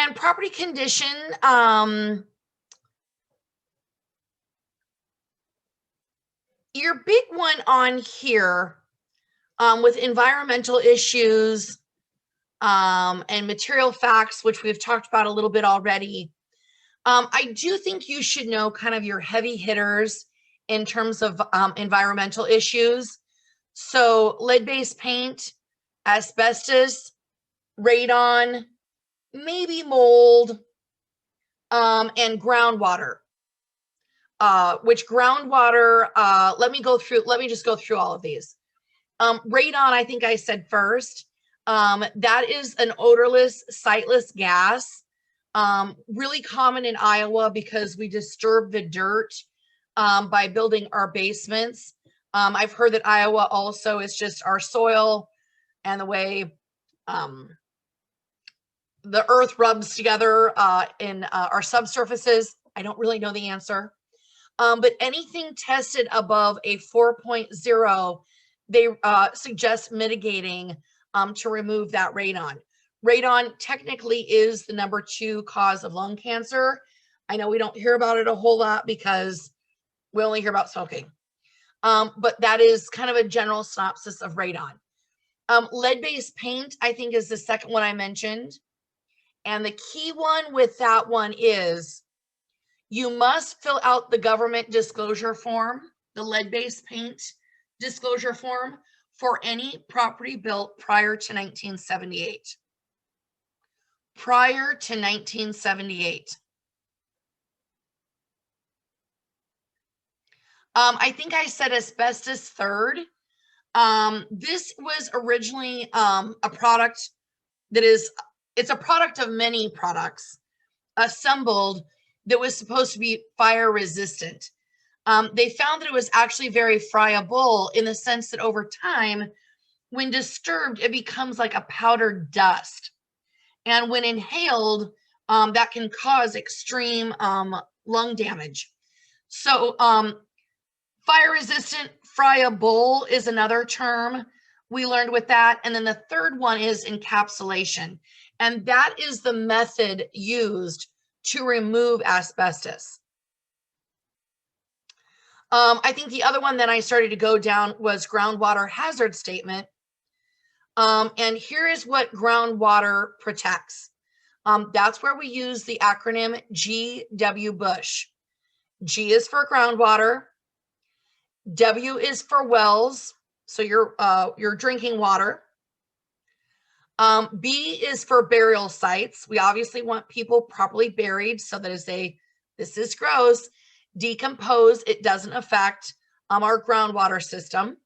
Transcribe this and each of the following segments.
And property condition, your big one on here with environmental issues and material facts, which we've talked about a little bit already. I do think you should know kind of your heavy hitters in terms of environmental issues. So lead-based paint, asbestos, radon, maybe mold, and groundwater. Which groundwater, let me just go through all of these. Radon, I think I said first. That is an odorless, sightless gas. Really common in Iowa because we disturb the dirt by building our basements. I've heard that Iowa also is just our soil and the way the earth rubs together in our subsurfaces. I don't really know the answer. But anything tested above a 4.0, they suggest mitigating to remove that radon. Radon technically is the #2 cause of lung cancer. I know we don't hear about it a whole lot because we only hear about smoking. But that is kind of a general synopsis of radon. Lead-based paint, I think, is the second one I mentioned. And the key one with that one is you must fill out the government disclosure form, the lead-based paint disclosure form for any property built prior to 1978. Prior to 1978. I think I said asbestos third. This was originally a product that it's a product of many products assembled that was supposed to be fire resistant. They found that it was actually very friable in the sense that over time, when disturbed, it becomes like a powdered dust. And when inhaled, that can cause extreme lung damage. So fire resistant, friable is another term we learned with that. And then the third one is encapsulation. And that is the method used to remove asbestos. I think the other one that I started to go down was groundwater hazard statement. And here is what groundwater protects. That's where we use the acronym GW Bush. G is for groundwater. W is for wells, so your drinking water. B is for burial sites. We obviously want people properly buried so that as this is gross, decompose, it doesn't affect our groundwater system.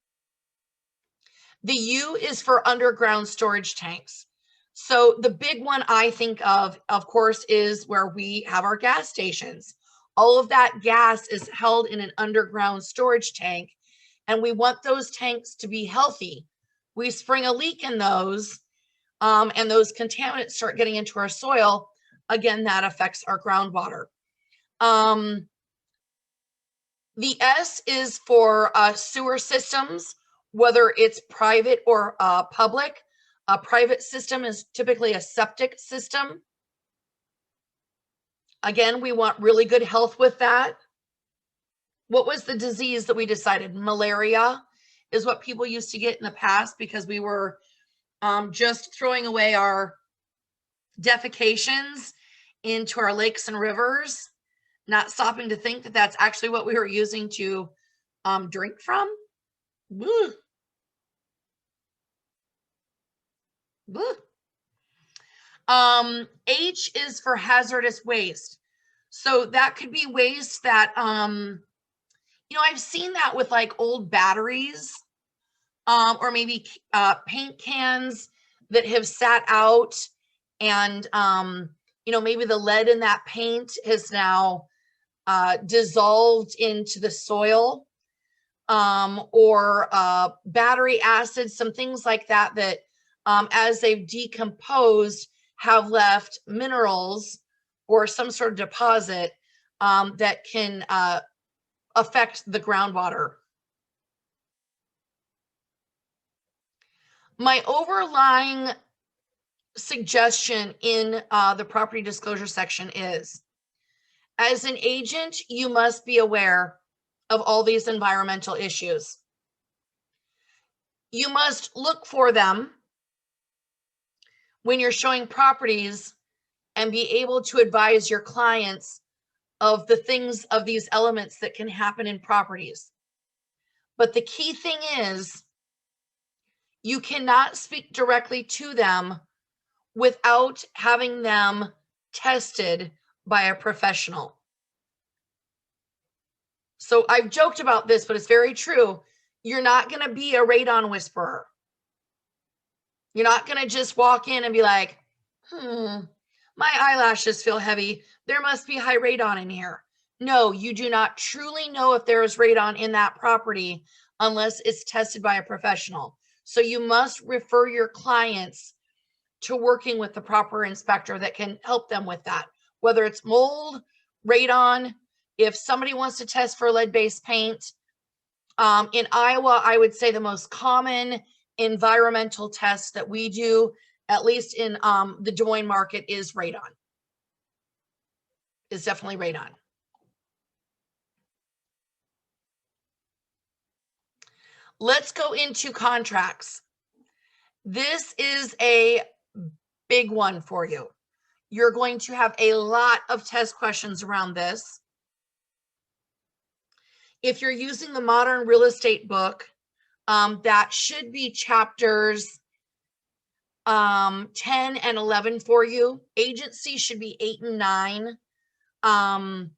The U is for underground storage tanks. So the big one I think of course, is where we have our gas stations. All of that gas is held in an underground storage tank, and we want those tanks to be healthy. We spring a leak in those, and those contaminants start getting into our soil. Again, that affects our groundwater. The S is for sewer systems, whether it's private or public. A private system is typically a septic system. Again, we want really good health with that. What was the disease that we decided? Malaria is what people used to get in the past because we were just throwing away our defecations into our lakes and rivers, not stopping to think that that's actually what we were using to drink from. Woo. Woo. H is for hazardous waste. So that could be waste that, I've seen that with like old batteries, or maybe paint cans that have sat out, and maybe the lead in that paint has now dissolved into the soil, or battery acid, some things like that that as they've decomposed have left minerals or some sort of deposit that can affect the groundwater. My overlying suggestion in the property disclosure section is, as an agent, you must be aware of all these environmental issues. You must look for them when you're showing properties and be able to advise your clients of the things, of these elements that can happen in properties. But the key thing is, you cannot speak directly to them without having them tested by a professional. So I've joked about this, but it's very true. You're not going to be a radon whisperer. You're not going to just walk in and be like, my eyelashes feel heavy. There must be high radon in here. No, you do not truly know if there is radon in that property unless it's tested by a professional. So you must refer your clients to working with the proper inspector that can help them with that, whether it's mold, radon. If somebody wants to test for lead-based paint, in Iowa, I would say the most common environmental test that we do, at least in the Des Moines market, is radon. Is definitely radon. Let's go into contracts. This is a big one for you. You're going to have a lot of test questions around this. If you're using the Modern Real Estate book, that should be chapters 10 and 11 for you. Agency should be 8 and 9,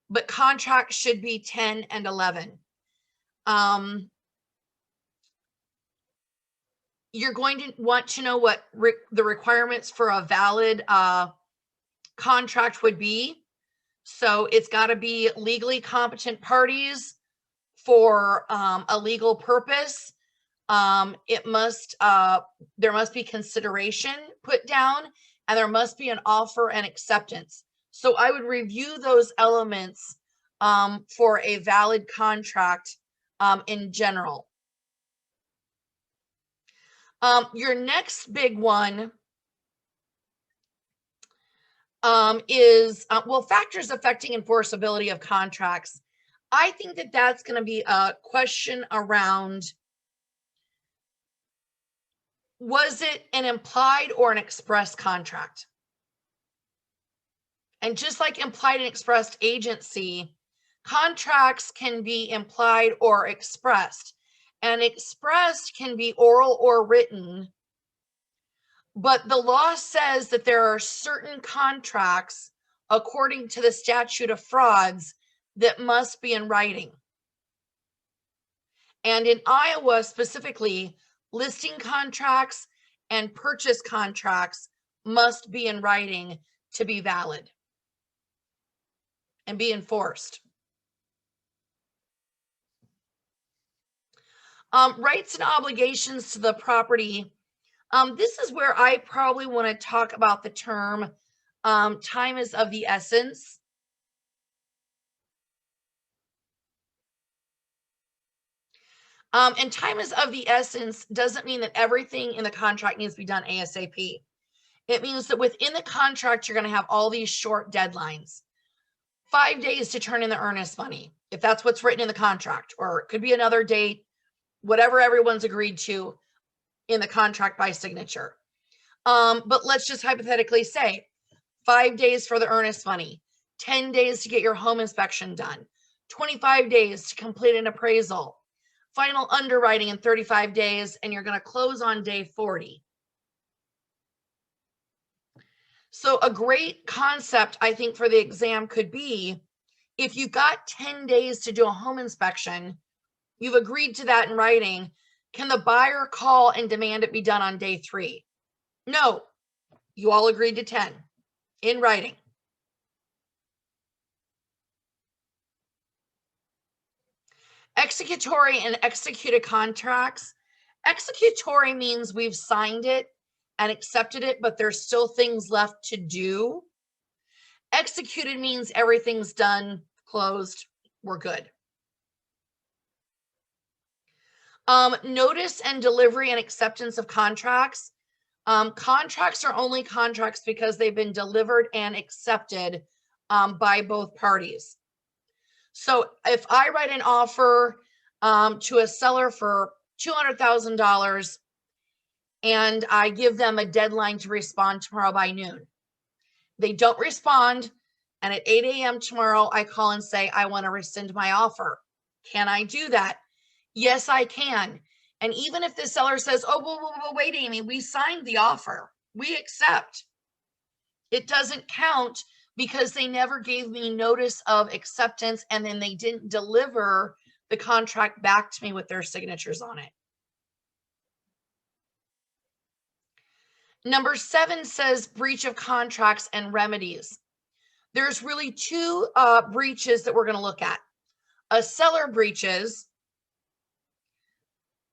but contract should be 10 and 11. You're going to want to know what the requirements for a valid contract would be. So it's got to be legally competent parties for a legal purpose. There must be consideration put down, and there must be an offer and acceptance. So I would review those elements for a valid contract in general. Your next big one is, well, factors affecting enforceability of contracts. I think that that's going to be a question around, was it an implied or an express contract? And just like implied and expressed agency, contracts can be implied or expressed. And expressed can be oral or written. But the law says that there are certain contracts, according to the statute of frauds, that must be in writing. And in Iowa specifically, listing contracts and purchase contracts must be in writing to be valid and be enforced. Rights and obligations to the property. This is where I probably want to talk about the term time is of the essence. And time is of the essence doesn't mean that everything in the contract needs to be done ASAP. It means that within the contract, you're going to have all these short deadlines. 5 days to turn in the earnest money, if that's what's written in the contract, or it could be another date, whatever everyone's agreed to in the contract by signature. But let's just hypothetically say 5 days for the earnest money, 10 days to get your home inspection done, 25 days to complete an appraisal, final underwriting in 35 days, and you're going to close on day 40. So a great concept, I think, for the exam could be, if you got 10 days to do a home inspection, you've agreed to that in writing, can the buyer call and demand it be done on day 3? No, you all agreed to 10 in writing. Executory and executed contracts. Executory means we've signed it and accepted it, but there's still things left to do. Executed means everything's done, closed, we're good. Notice and delivery and acceptance of contracts. Contracts are only contracts because they've been delivered and accepted by both parties. So if I write an offer to a seller for $200,000 and I give them a deadline to respond tomorrow by noon, they don't respond, and at 8 a.m. tomorrow, I call and say, I want to rescind my offer. Can I do that? Yes, I can. And even if the seller says, oh, well, wait, Amy, we signed the offer, we accept, it doesn't count because they never gave me notice of acceptance, and then they didn't deliver the contract back to me with their signatures on it. Number 7 says breach of contracts and remedies. There's really two breaches that we're going to look at. A seller breaches.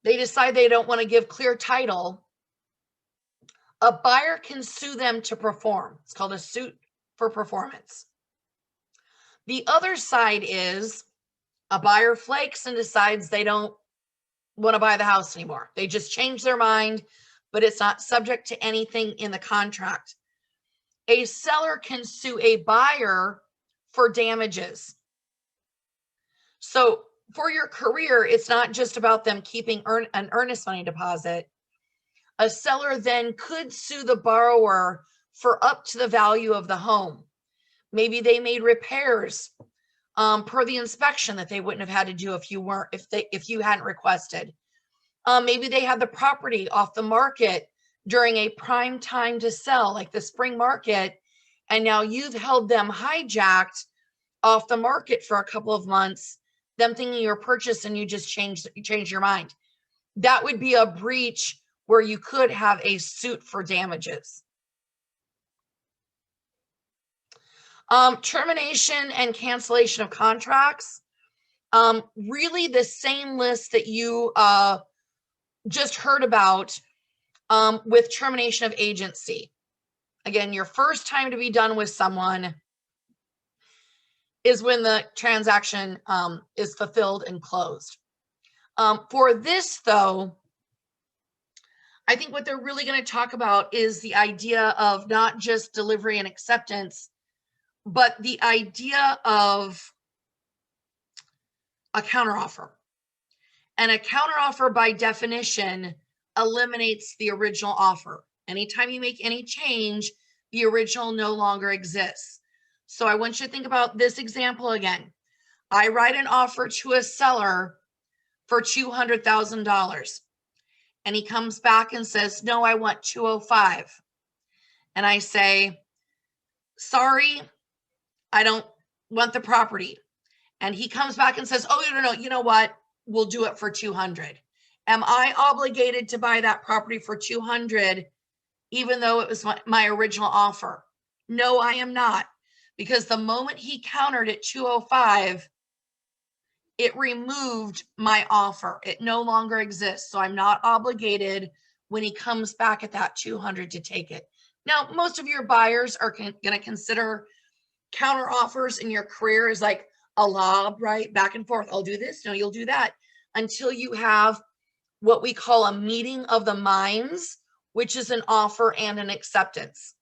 They decide they don't want to give clear title. A buyer can sue them to perform. It's called a suit for performance. The other side is a buyer flakes and decides they don't want to buy the house anymore. They just change their mind, but it's not subject to anything in the contract. A seller can sue a buyer for damages. So for your career, it's not just about them keeping an earnest money deposit. A seller then could sue the borrower for up to the value of the home. Maybe they made repairs per the inspection that they wouldn't have had to do if you hadn't requested. Maybe they had the property off the market during a prime time to sell, like the spring market, and now you've held them hijacked off the market for a couple of months, them thinking you're purchased, and you just change your mind. That would be a breach where you could have a suit for damages. Termination and cancellation of contracts. Really the same list that you just heard about with termination of agency. Again, your first time to be done with someone is when the transaction is fulfilled and closed. For this, though, I think what they're really going to talk about is the idea of not just delivery and acceptance, but the idea of a counteroffer. And a counteroffer, by definition, eliminates the original offer. Anytime you make any change, the original no longer exists. So I want you to think about this example again. I write an offer to a seller for $200,000. And he comes back and says, no, I want 205. And I say, sorry, I don't want the property. And he comes back and says, oh, no, you know what? We'll do it for 200. Am I obligated to buy that property for 200, even though it was my original offer? No, I am not. Because the moment he countered at 205, it removed my offer. It no longer exists. So I'm not obligated when he comes back at that 200 to take it. Now, most of your buyers are going to consider counter offers in your career as like a lob, right? Back and forth. I'll do this. No, you'll do that, until you have what we call a meeting of the minds, which is an offer and an acceptance.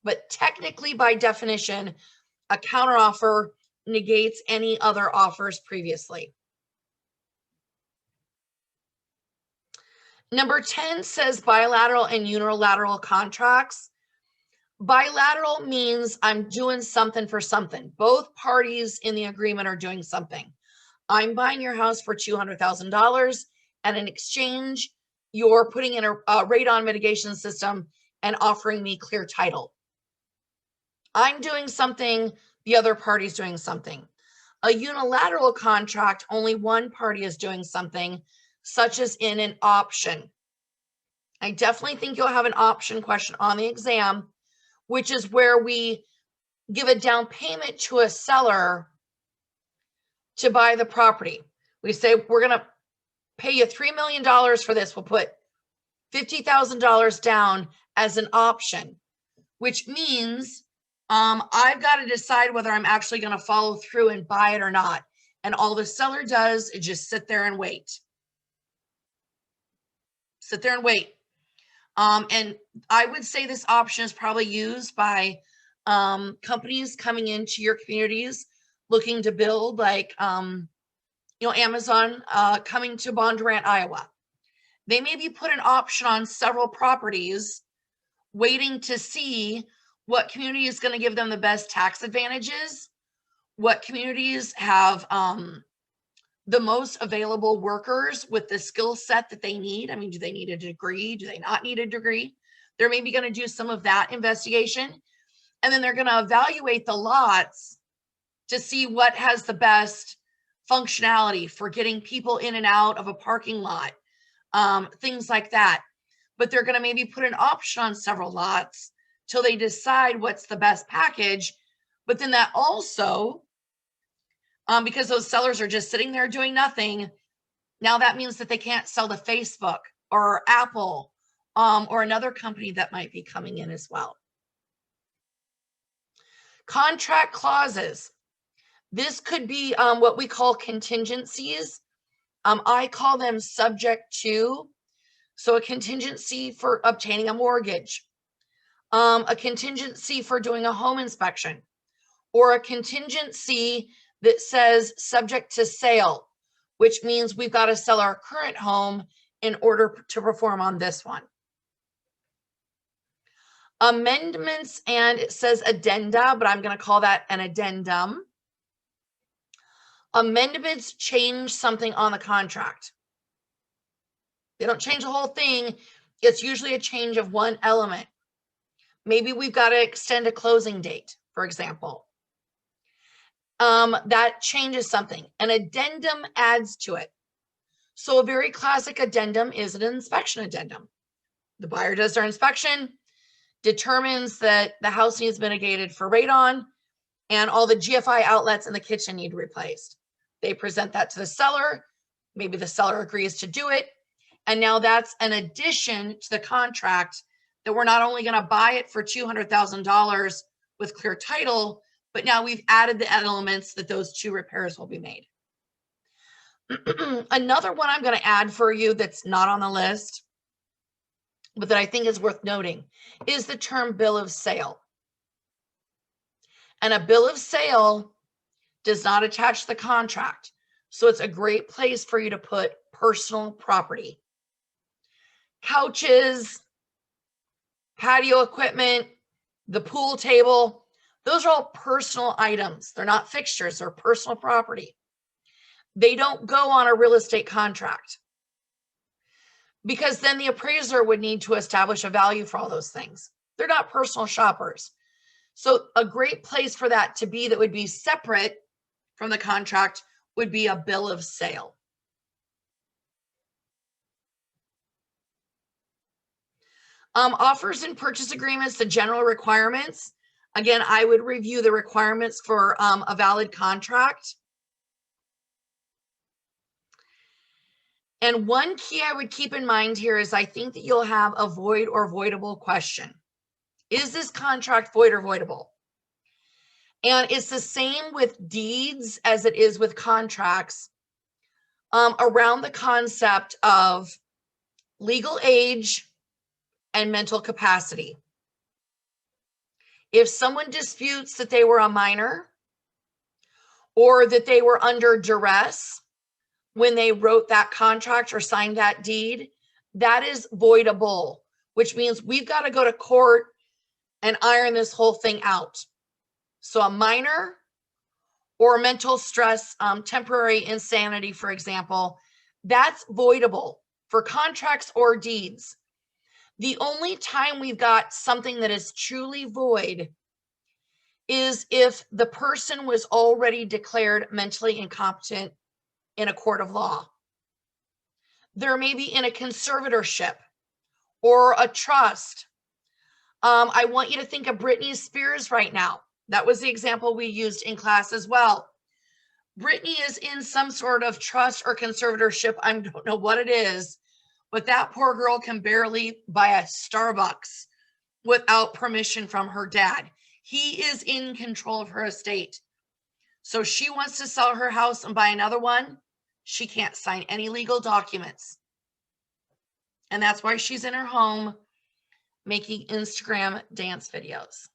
But technically, by definition, a counteroffer negates any other offers previously. Number 10 says bilateral and unilateral contracts. Bilateral means I'm doing something for something. Both parties in the agreement are doing something. I'm buying your house for $200,000, and in exchange, you're putting in a radon mitigation system and offering me clear title. I'm doing something, the other party's doing something. A unilateral contract, only one party is doing something, such as in an option. I definitely think you'll have an option question on the exam, which is where we give a down payment to a seller to buy the property. We say, we're going to pay you $3 million for this. We'll put $50,000 down as an option, which means I've got to decide whether I'm actually going to follow through and buy it or not. And all the seller does is just sit there and wait. Sit there and wait. And I would say this option is probably used by companies coming into your communities looking to build, like, Amazon coming to Bondurant, Iowa. They maybe put an option on several properties, waiting to see what community is going to give them the best tax advantages, what communities have the most available workers with the skill set that they need. I mean, do they need a degree? Do they not need a degree? They're maybe going to do some of that investigation. And then they're going to evaluate the lots to see what has the best functionality for getting people in and out of a parking lot, things like that. But they're going to maybe put an option on several lots till they decide what's the best package. But then that also, because those sellers are just sitting there doing nothing, now that means that they can't sell to Facebook or Apple, or another company that might be coming in as well. Contract clauses. This could be what we call contingencies. I call them subject to. So a contingency for obtaining a mortgage, a contingency for doing a home inspection, or a contingency that says subject to sale, which means we've got to sell our current home in order to perform on this one. Amendments, and it says addenda, but I'm going to call that an addendum. Amendments change something on the contract. They don't change the whole thing. It's usually a change of one element. Maybe we've got to extend a closing date, for example. That changes something. An addendum adds to it. So a very classic addendum is an inspection addendum. The buyer does their inspection, determines that the house needs mitigated for radon, and all the GFI outlets in the kitchen need replaced. They present that to the seller. Maybe the seller agrees to do it. And now that's an addition to the contract that we're not only going to buy it for $200,000 with clear title, but now we've added the elements that those two repairs will be made. Another one I'm going to add for you that's not on the list, but that I think is worth noting, is the term bill of sale. And a bill of sale does not attach to the contract. So it's a great place for you to put personal property. Couches, patio equipment, the pool table, those are all personal items. They're not fixtures, they're personal property. They don't go on a real estate contract, because then the appraiser would need to establish a value for all those things. They're not personal shoppers. So a great place for that to be, that would be separate from the contract, would be a bill of sale. Offers and purchase agreements, the general requirements. Again, I would review the requirements for a valid contract. And one key I would keep in mind here is I think that you'll have a void or voidable question. Is this contract void or voidable? And it's the same with deeds as it is with contracts, around the concept of legal age and mental capacity. If someone disputes that they were a minor or that they were under duress when they wrote that contract or signed that deed, that is voidable, which means we've got to go to court and iron this whole thing out. So a minor or mental stress, temporary insanity, for example, that's voidable for contracts or deeds. The only time we've got something that is truly void is if the person was already declared mentally incompetent in a court of law. They're maybe in a conservatorship or a trust. I want you to think of Britney Spears right now. That was the example we used in class as well. Britney is in some sort of trust or conservatorship. I don't know what it is, but that poor girl can barely buy a Starbucks without permission from her dad. He is in control of her estate. So she wants to sell her house and buy another one. She can't sign any legal documents. And that's why she's in her home making Instagram dance videos.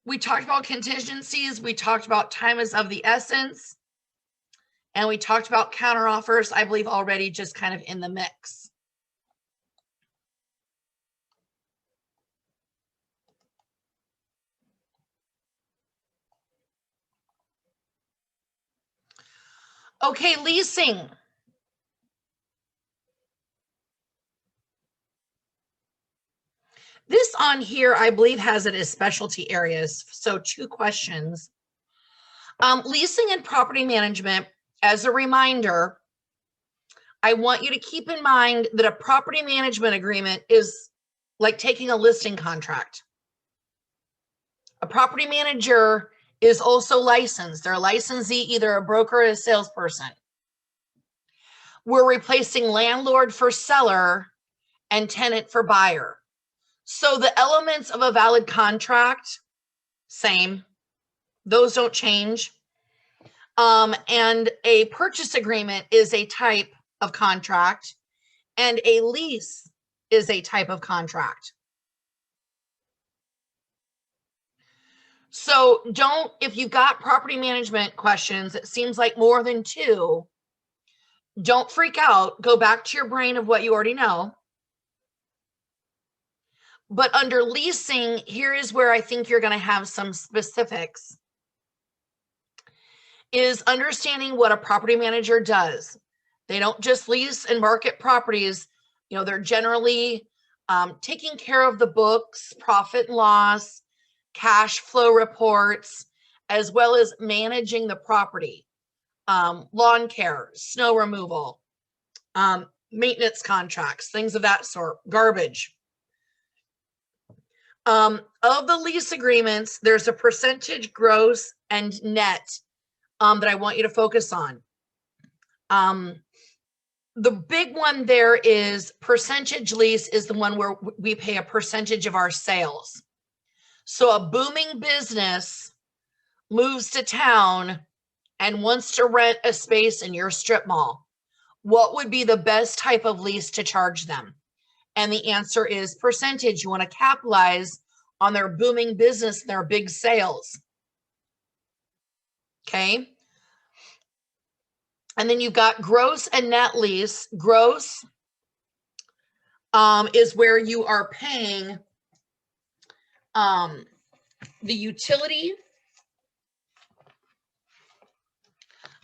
We talked about contingencies. We talked about time is of the essence. And we talked about counteroffers, I believe, already just kind of in the mix. Okay, leasing. This on here, I believe, has it as specialty areas. So 2 questions. Leasing and property management, as a reminder, I want you to keep in mind that a property management agreement is like taking a listing contract. A property manager is also licensed. They're a licensee, either a broker or a salesperson. We're replacing landlord for seller and tenant for buyer. So the elements of a valid contract, same. Those don't change. And a purchase agreement is a type of contract, and a lease is a type of contract. So don't, if you've got property management questions, it seems like more than 2, don't freak out. Go back to your brain of what you already know. But under leasing, here is where I think you're going to have some specifics, is understanding what a property manager does. They don't just lease and market properties. You know, they're generally taking care of the books, profit and loss, cash flow reports, as well as managing the property, lawn care, snow removal, maintenance contracts, things of that sort, garbage. Of the lease agreements, there's a percentage gross and net that I want you to focus on. The big one there is percentage lease is the one where we pay a percentage of our sales. So a booming business moves to town and wants to rent a space in your strip mall. What would be the best type of lease to charge them? And the answer is percentage. You want to capitalize on their booming business, their big sales. Okay. And then you've got gross and net lease. Gross is where you are paying the utility.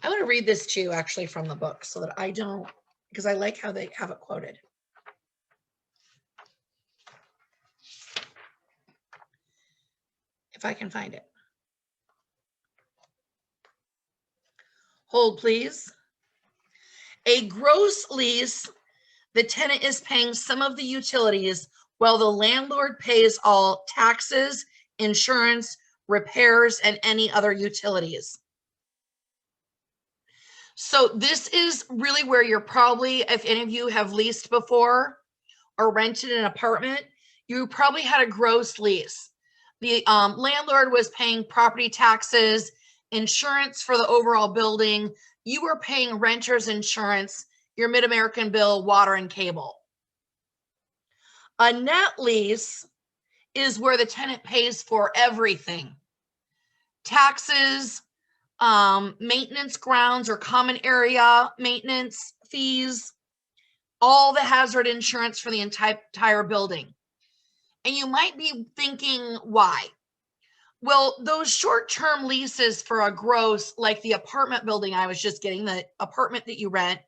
I want to read this to you actually from the book so that I don't, because I like how they have it quoted. If I can find it. Hold, please. A gross lease, the tenant is paying some of the utilities while the landlord pays all taxes, insurance, repairs, and any other utilities. So this is really where you're probably, if any of you have leased before or rented an apartment, you probably had a gross lease. The landlord was paying property taxes, insurance for the overall building. You were paying renter's insurance, your Mid-American bill, water and cable. A net lease is where the tenant pays for everything. Taxes, maintenance grounds or common area maintenance fees, all the hazard insurance for the entire building. And you might be thinking, why? Well, those short-term leases for a gross, like the apartment building I was just getting, the apartment that you rent,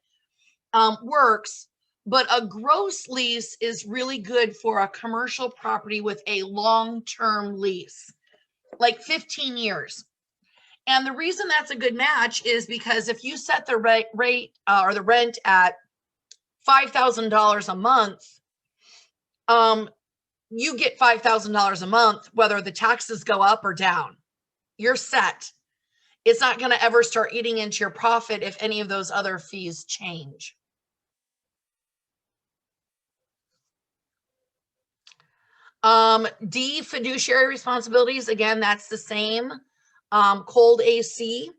works, but a gross lease is really good for a commercial property with a long-term lease, like 15 years. And the reason that's a good match is because if you set the rate or the rent at $5,000 a month, you get $5,000 a month, whether the taxes go up or down. You're set. It's not going to ever start eating into your profit if any of those other fees change. D, fiduciary responsibilities. Again, that's the same. Cold AC.